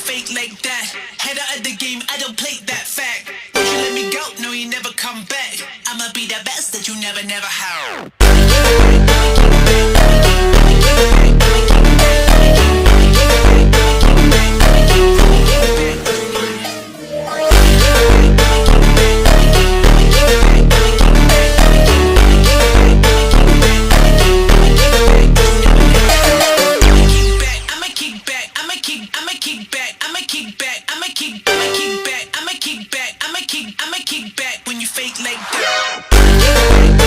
fake like that. Head out of the game, I don't play that fact. Won't you let me go? No, you never come back. I'ma be the best that you never had. I'ma kick back when you fake like that.